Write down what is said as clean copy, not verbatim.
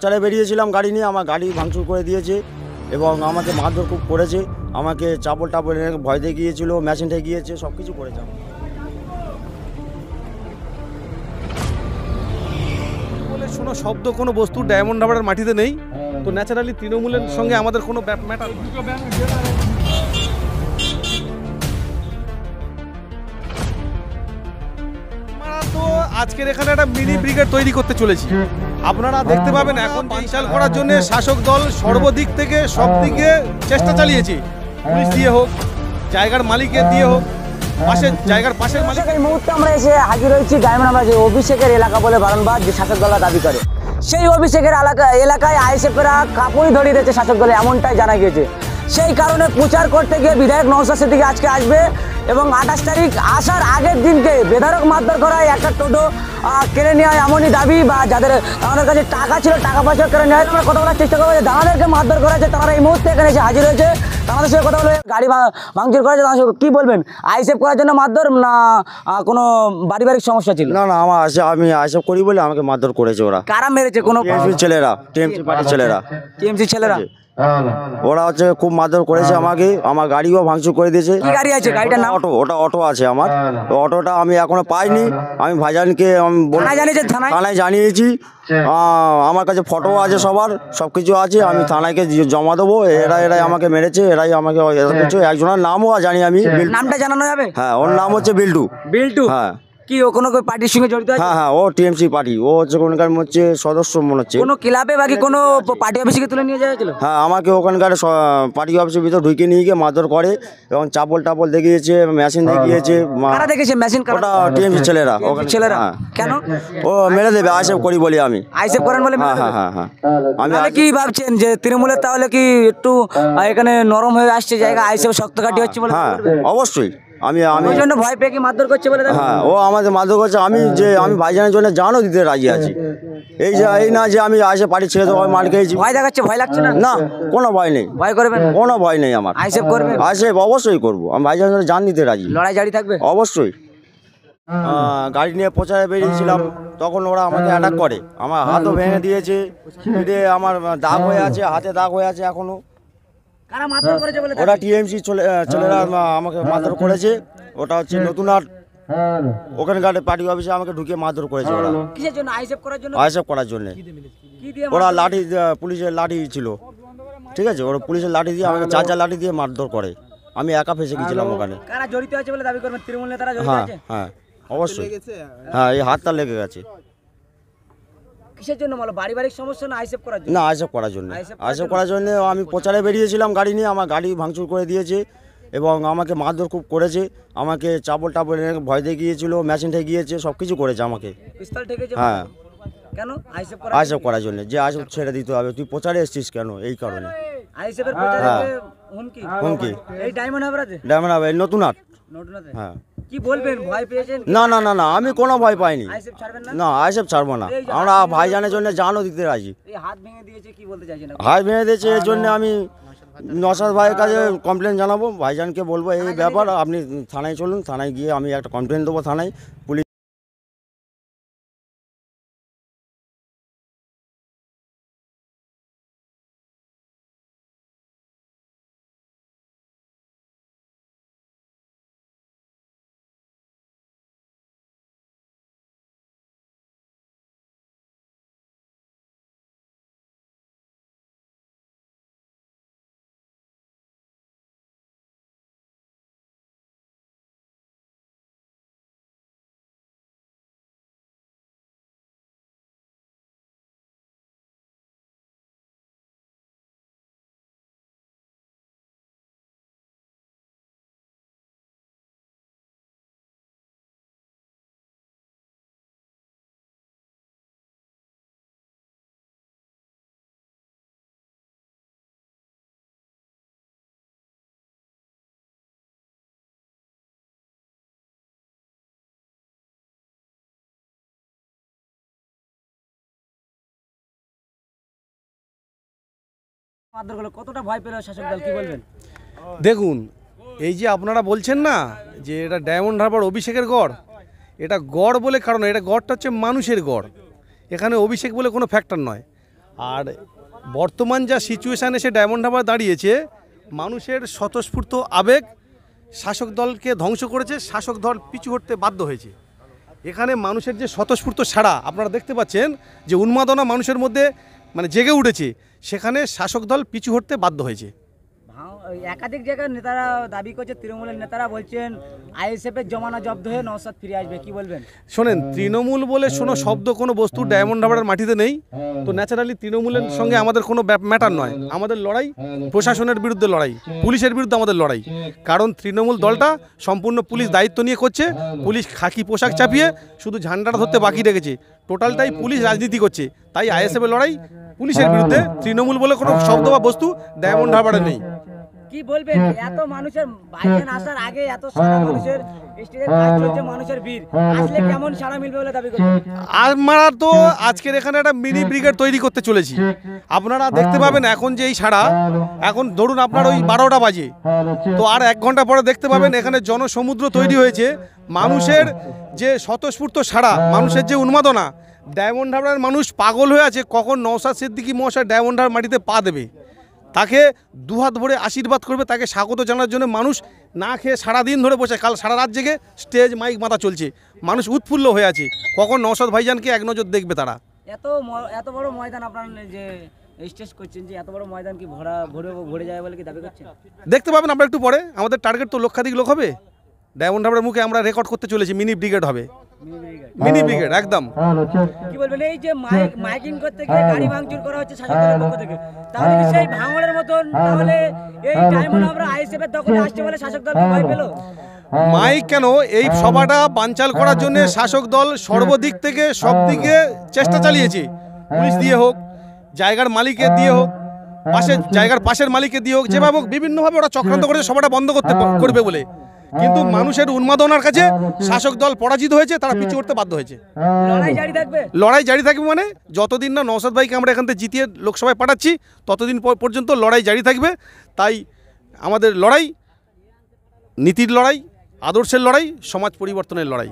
চালে বেরিয়েছিলাম গাড়ি নিয়ে, আমার গাড়ি ভাঙচুর করে দিয়েছে এবং আমাকে মারধর খুব করেছে। আমাকে চাপল টাপল এনে ভয় দেখিয়েছিল, মেশিন ঠেকিয়েছে, সব কিছু করেছে। বলে শোনো শব্দ কোনো বস্তু ডায়মন্ড হারবারের মাটিতে নেই, তো ন্যাচারালি তৃণমূলের সঙ্গে আমাদের কোনো ম্যাটার। আমরা তো আজকের এখানে একটা মিনি ব্রিগেড তৈরি করতে চলেছি। আপনারা দেখতে পাবেন এখন বিশাল করার জন্য শাসক দল সর্বদিক থেকে সব দিকে চেষ্টা চালিয়েছে, পুলিশ দিয়ে হোক, জায়গার মালিকের দিয়ে হোক, জায়গার পাশের মালিক। এই মুহূর্তে আমরা এসে হাজির হয়েছি ডায়মন্ড যে অভিষেকের এলাকা বলে বারংবার যে শাসক দলরা দাবি করে, সেই অভিষেকের এলাকায় আইএসএফেরা কাপড়ই ধরিয়ে দিয়েছে শাসক দলে, এমনটাই জানা গিয়েছে। সেই কারণে প্রচার করতে গিয়ে বিধায়ক নওশাদ সিদ্দিকী আজকে আসবে এবং 28 তারিখ আসার আগের দিনকে বেধড়ক মারধর করায় একটা টোটো কেড়ে নেওয়া এমনই দাবি, বা যাদের আমাদের কাছে টাকা ছিল টাকা পয়সা কেড়ে নেওয়া। আমরা কথা বলার চেষ্টা করবো যে দাদাদেরকে মারধর করা হয়েছে, তারা এই মুহূর্তে এখানে এসে হাজির হয়েছে। তাদের সঙ্গে কথা বলে গাড়ি ভাঙচুর করা হয়েছে, তাদের সঙ্গে কী বলবেন? আইএসএফ করার জন্য মারধর না কোনো পারিবারিক সমস্যা ছিল? না না, আমি আইসব করি বলে আমাকে মারধর করেছে ওরা। কারা মেরেছে? কোনো ছেলেরা, টিএমসি পার্টির ছেলেরা, টিএমসি ছেলেরা ওরা খুব মারধর করেছে আমাকে। আমার গাড়িও ভাঙচুর করে দিয়েছে। কি গাড়ি আছে? গাড়িটার নাম? ওটা অটো আছে আমার। অটোটা আমি এখনো পাইনি। আমি ভাইজানকে থানায় জানিয়েছি। আমার কাছে ফটো আছে, সব কিছু আছে। আমি থানাকে জমা দেবো। এরাই আমাকে মেরেছে, এরাই আমাকে কিছু। একজনের নামও জানি আমি। নামটা জানানো যাবে? হ্যাঁ, ওর নাম হচ্ছে বিল্টু। হ্যাঁ। কি ও কোনো পার্টির সঙ্গে জড়িত আছে? হ্যাঁ, ও টিএমসি পার্টি। ও হচ্ছে ওখানকার সদস্য মনে হচ্ছে। কোনো ক্লাবে বাকি কোনো পার্টি অফিসে তুলে নিয়ে যাওয়া হয়েছিল? হ্যাঁ, আমাকে ওখানকার পার্টি অফিসের ভিতর ঢুকে নিয়ে গিয়ে মারধর করে এবং চাপল টাপল দেখিয়েছে, মেশিন দেখিয়েছে। কারা দেখেছে মেশিন? ওটা টিএমসি ছেলেরা। কেন? ও মেরে দেবে আইসেফ করি বলি আমি। আইসেফ করেন বলে? হ্যাঁ। আমি কি ভাবছেন যে তৃণমূলের তাহলে কি একটু এখানে নরম হয়ে আসছে জায়গা, আইসেফ শক্ত ঘাঁটি হচ্ছে বলে? হ্যাঁ, অবশ্যই। আমি ওই জন্য ভয় পেয়ে কি মারধর করছে বলে? হ্যাঁ, ও আমাদের মারধর করছে। আমি ভাইজানের জন্য জানও দিতে রাজি আছি। এই না যে আমি আইসে পার্টি ছেড়ে দেবো, মার খেয়েছি। ভয় দেখাচ্ছে? ভয় লাগছে না? না, কোনো ভয় নেই। ভয় করবেন? কোনো ভয় নেই আমার। আইসেফ করবেন? আইসেফ অবশ্যই করবো। আমি ভাইজানের জন্য জান দিতে রাজি। লড়াই জারি থাকবে? অবশ্যই। গাড়ি নিয়ে প্রচারে বেরিয়েছিলাম, তখন ওরা আমাকে অ্যাটাক করে। আমার হাতও ভেঙে দিয়েছে, আমার দাগ হয়ে আছে, হাতে দাগ হয়ে আছে এখনো। কারা মারধর করেছে বলে? ওরা টিএমসি ছেলেরা আমাকে মারধর করেছে। ওটা হচ্ছে নতুন হাট, ওখানকার পার্টি অফিসে আমাকে ঢুকে মারধর করেছে ওরা। কিসের জন্য? আইসেফ করার জন্য? আইসেফ করার জন্য। ওরা লাঠি, পুলিশের লাঠি ছিল, ঠিক আছে। ওরা পুলিশের লাঠি দিয়ে আমাকে চার লাঠি দিয়ে মারধর করে। আমি একা ফেসে গেছিলাম ওখানে। কারা জড়িত আছে বলে দাবি করবেন? তৃণমূল নেতারা জড়িত আছে? হ্যাঁ, অবশ্যই। হ্যাঁ, এই হাতটা লেগে গেছে। কিসের জন্য বলো? পারিবারিক সমস্যা না আইসেফ করার জন্য? না, আইসব করার জন্য আমি প্রচারে বেরিয়েছিলাম গাড়ি নিয়ে। আমার গাড়ি ভাঙচুর করে দিয়েছে এবং আমাকে মারধর খুব করেছে। আমাকে চাপল টাপল এনে ভয় দেখিয়েছিল, মেশিন ঠেকিয়েছে, সব কিছু করেছে আমাকে। পিস্তল ঠেকেছে? হ্যাঁ। কেন? আইসব করার জন্য, যে আইসব ছেড়ে দিতে হবে। তুই প্রচারে এসেছিস কেন? এই কারণে। আইসেফের প্রচারে হুমকি? এই ডায়মন্ড হারবার নতুন হাট। হ্যাঁ। কি বলবেন? ভয় পেয়েছেন? না, আমি কোনো ভয় পাইনি। আইসেফ ছাড়বেন না? না, আইসব ছাড়বো না। আমরা ভাইজানের জন্য জানও দিতে রাজি। এই হাত ভেঙে দিয়েছে, কি বলতে চাইছেন? হাত ভেঙে দিয়েছে, এর জন্য আমি নওশাদ ভাইয়ের কাছে কমপ্লেন জানাবো। ভাইজানকে বলবো এই ব্যাপার, আপনি থানায় চলুন। থানায় গিয়ে আমি একটা কমপ্লেন দেবো থানায়। পুলিশ মারধর করলে কতটা ভয় পেল শাসক দল, কি বলবেন? দেখুন, এই যে আপনারা বলছেন না যে এটা ডায়মন্ড হারবার অভিষেকের গড়, এটা গড় বলে কারণ এটা গড়টা হচ্ছে মানুষের গড়। এখানে অভিষেক বলে কোনো ফ্যাক্টর নয়। আর বর্তমান যা সিচুয়েশান এসে ডায়মন্ড হারবার দাঁড়িয়েছে, মানুষের স্বতঃস্ফূর্ত আবেগ শাসক দলকে ধ্বংস করেছে, শাসক দল পিছু হটতে বাধ্য হয়েছে। এখানে মানুষের যে স্বতঃস্ফূর্ত সাড়া আপনারা দেখতে পাচ্ছেন, যে উন্মাদনা মানুষের মধ্যে মানে জেগে উঠেছে, সেখানে শাসক দল পিছু হটতে বাধ্য হয়েছে। একাধিক জায়গায় নেতারা দাবি করছে, তৃণমূলের নেতারা বলছেন আইএসএফের জমানা জব্দ হয়ে নওশাদ ফিরে আসবে, কি বলবেন? শোনেন, তৃণমূল বলে শোনো শব্দ কোনো বস্তু ডায়মন্ড হারবারের মাটিতে নেই, তো ন্যাচারালি তৃণমূলের সঙ্গে আমাদের কোনো ম্যাটার নয়। আমাদের লড়াই প্রশাসনের বিরুদ্ধে লড়াই, পুলিশের বিরুদ্ধে আমাদের লড়াই। কারণ তৃণমূল দলটা সম্পূর্ণ পুলিশ দায়িত্ব নিয়ে করছে, পুলিশ খাকি পোশাক চাপিয়ে শুধু ঝান্ডাটা ধরতে বাকি রেখেছে, টোটালটাই পুলিশ রাজনীতি করছে। তাই আইএসএফের লড়াই পুলিশের বিরুদ্ধে, তৃণমূল বলে কোনো শব্দ বা বস্তু ডায়মন্ড হারবারে নেই। কি বলবেন, এত মানুষের ভাইজান আসার আগে এত সারা মানুষের স্টেজের কাজ চলছে, মানুষের ভিড় আসলে কেমন সাড়া মিলবে বলে দাবি করছেন? আমরা তো আজকের এখানে একটা মিনি ব্রিগেড তৈরি করতে চলেছি। আপনারা দেখতে পাবেন এখন যে এই সাড়া, এখন ধরুন আপনার ওই 12টা বাজে, তো আর 1 ঘন্টা পরে দেখতে পাবেন এখানে জনসমুদ্র তৈরি হয়েছে। মানুষের যে স্বতঃস্ফূর্ত সাড়া, মানুষের যে উন্মাদনা, ডায়মন্ড হারবারের মানুষ পাগল হয়ে আছে কখন নওশাদ সিদ্দিকী মহাশয় ডায়মন্ড হারবার মাটিতে পা দেবে, তাকে দুহাত ভরে আশীর্বাদ করবে, তাকে স্বাগত জানার জন্য মানুষ না খেয়ে সারাদিন ধরে বসে, কাল সারা রাত জেগে স্টেজ মাইক মাথা চলছে, মানুষ উৎফুল্ল হয়ে আছে কখন নওশাদ ভাইজানকে এক নজর দেখবে তারা। এত বড় ময়দান আপনার যে স্টেজ করছেন, যে এত বড় ময়দান কি ভরে যায় বলে কি দাবি করছেন? দেখতে পাবেন আমরা একটু পরে। আমাদের টার্গেট তো লক্ষাধিক লোক হবে। ডায়মন্ড হারবারের মুখে আমরা রেকর্ড করতে চলেছি, মিনি ব্রিগেড হবে, মিনি ব্রিগেড একদম। কি বলবেন, এই যে মাইকিং করতে গিয়ে গাড়ি ভাঙচুর করা হচ্ছে শাসক দলের পক্ষ থেকে, তাহলে কি সেই ভাঙড়ের মতন তাহলে এই ডায়মন্ড হারবার আইএসএফ এর দখলে আসছে বলে শাসক দল ভয় পেল? মাইক কেন, এই সভাটা বানচাল করার জন্য শাসক দল সর্বদিক থেকে সব দিকে চেষ্টা চালিয়েছে। পুলিশ দিয়ে হোক, জায়গার মালিকে দিয়ে হোক, জায়গার পাশের মালিকে দিয়ে হোক, যেভাবে হোক বিভিন্নভাবে ওরা চক্রান্ত করেছে সভাটা বন্ধ করবে বলে। কিন্তু মানুষের উন্মাদনার কাছে শাসক দল পরাজিত হয়েছে, তারা পিছু উঠতে বাধ্য হয়েছে। লড়াই জারি থাকবে, লড়াই জারি থাকবে মানে যতদিন না নওশাদ ভাইকে আমরা এখান থেকে জিতিয়ে লোকসভায় পাঠাচ্ছি, ততদিন পর্যন্ত লড়াই জারি থাকবে। তাই আমাদের লড়াই নীতির লড়াই, আদর্শের লড়াই, সমাজ পরিবর্তনের লড়াই।